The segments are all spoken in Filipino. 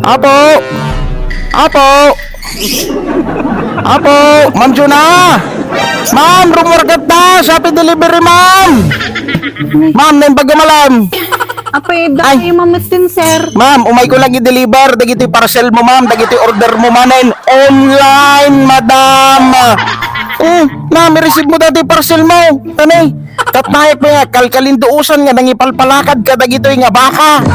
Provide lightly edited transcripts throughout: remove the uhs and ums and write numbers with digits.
Apo! Apo! Apo! Ma'am Juna! Ma'am, room workout na! Shopee delivery, ma'am! Ma'am, nang pagkamalam! Apay, Ay. dahil mamatin, sir. Ma'am, umay ko lang i-deliver. Dagiti parcel mo, ma'am. Dagiti order mo, manin. Online, madam. Ma'am, i-receive mo dati parcel mo. Tanay, katnayak mo nga, kalkalinduusan nga, nangipalpalakad ka, dagito nga baka.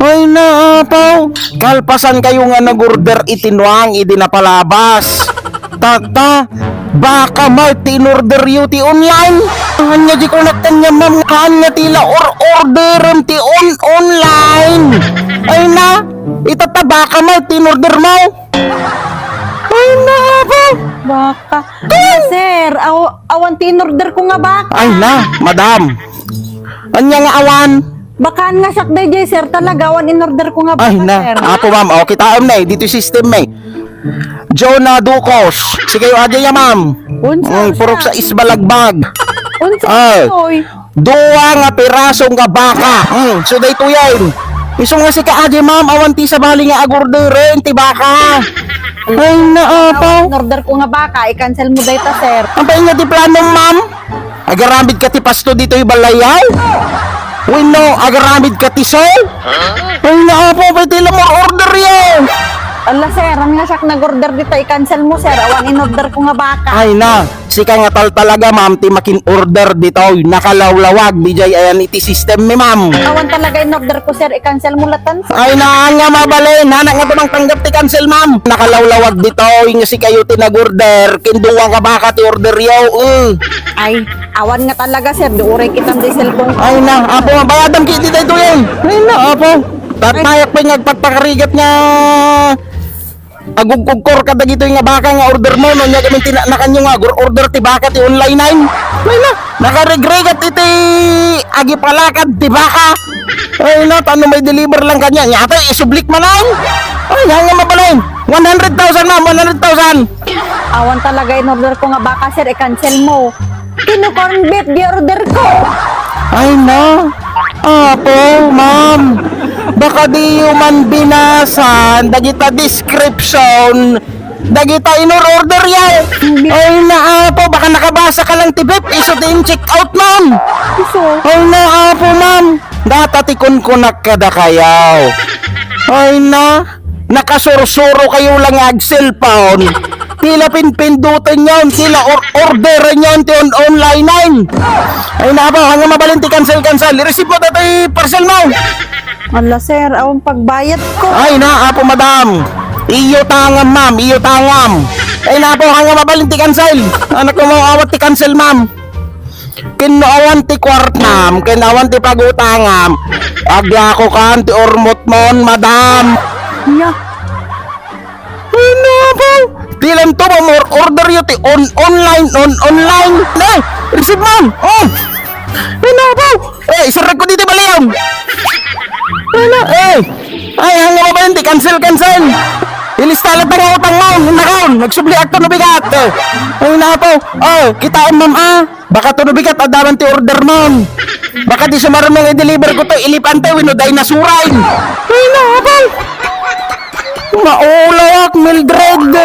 Ay na, apaw. Kalpasan kayo nga nag-order itinwang, idi na palabas. Tata, baka Marty in-order you ti online. Hanya di ko nakanya, ma'am. Hanya tila order ti online. Ay na, itataba ka Marty in-order mo. Ay na, apaw. Baka. Sir, awan tinorder ko nga baka. Ay na, madam. Anya nga awan. Bakaan nga siya day, sir. Talaga, awan in-order ko nga baka, Ay na, sir. ako ma'am. O, kitaam na eh. Dito yung system eh. Jonah Ducos. Sige, adya ya ma'am. Unsa Purok sa isbalagbag. Unsa Ay. oy. Duwa nga piraso nga baka. So dito yan. Iso nga si kaadya ma'am. Awanti sa bali nga agorderin. Ti baka. Ay na, apaw. In-order ko nga baka, i-cancel mo data, sir. Ang paing nga ti planong ma'am. Agaramid ka ti pasto dito yung balayaw. Uy no, agaramid ka ti sol. Ay na, apaw. Pwede lang mo order yan. Ala, sir, ang nga siya nag-order dito, i-cancel mo, sir. Awan in-order ko nga baka. Ay na, sika nga talaga ma'am, ti makin order dito, nakalawlawag, bijay ayan iti system mi ma'am. Awan talaga in-order ko, sir. I-cancel mo latan, sir. Ay na nga mabalin, hanak nga tumang tanggap ti cancel ma'am. Nakalawlawag dito, yung si kayo ti nag-order, kinduwa nga baka ti order yaw. Ay, awan nga talaga, sir. Duuray kitang di cellphone ko. Ay na, apo, bayadam ki dito ito yan. Ay na, apo. Tatmayak pa yung nagpagpakarigat nga agugugkor ka dagito yung nga baka nga order mo no nya gamin tinanakan yung nga order ti baka ti online nine. Ay na, nakaregregat iti agi palakad ti baka. Ay na, tano may deliver lang kanya. Nyata, isublik manan. Ay, nga mabalin. 100,000 ma'am, 100,000. Awan talaga in-order ko nga baka, sir. I-cancel mo. Kino-corn beef, di-order ko. Ay na, apo, ma'am. Baka di man binasan, dagita description, dagita in-order yan. Ay na, apo, baka nakabasa ka lang tibip, iso din check out, ma'am. Iso. Ay na, apo, ma'am. Datatikon ko nakada kayaw. Ay na, nakasursuro kayo lang ag cellphone. Tila pinpindutan yun, tila orderan yun ti online nine. Ay na, apo, hanggang mabalin ti cancel. I-receive mo dati parcel mo. Ala, sir. Awan pagbayad ko. Ay na, apo, madam. Iyo tangam, ma'am, iyo tangam. Ay na, apo, hanggang mabalin ti cancel. Anak ko mo awat ti cancel, ma'am. Kinawan ti kwartnam, kinawan ti pagutangam. Agya ko kan ti ormot mon, madam. Yeah. Ay na, apo. Tilan to mo order yo ti online. Na, receive, ma'am. Oh. Ay na, apo. Isarag ko dito baliyon. Ay na, ay, hanggang mo ba yun, cancel. Ilistalat na nga utang mo, nakaon, nagsubli akto no bigat. Ay na po, kitaan ma'am baka to no bigat, adaman ti order ma'am. Baka di sumarunong i-deliver ko to, ilipante, winoday na surain. Ay na po, maulawak, Mildred.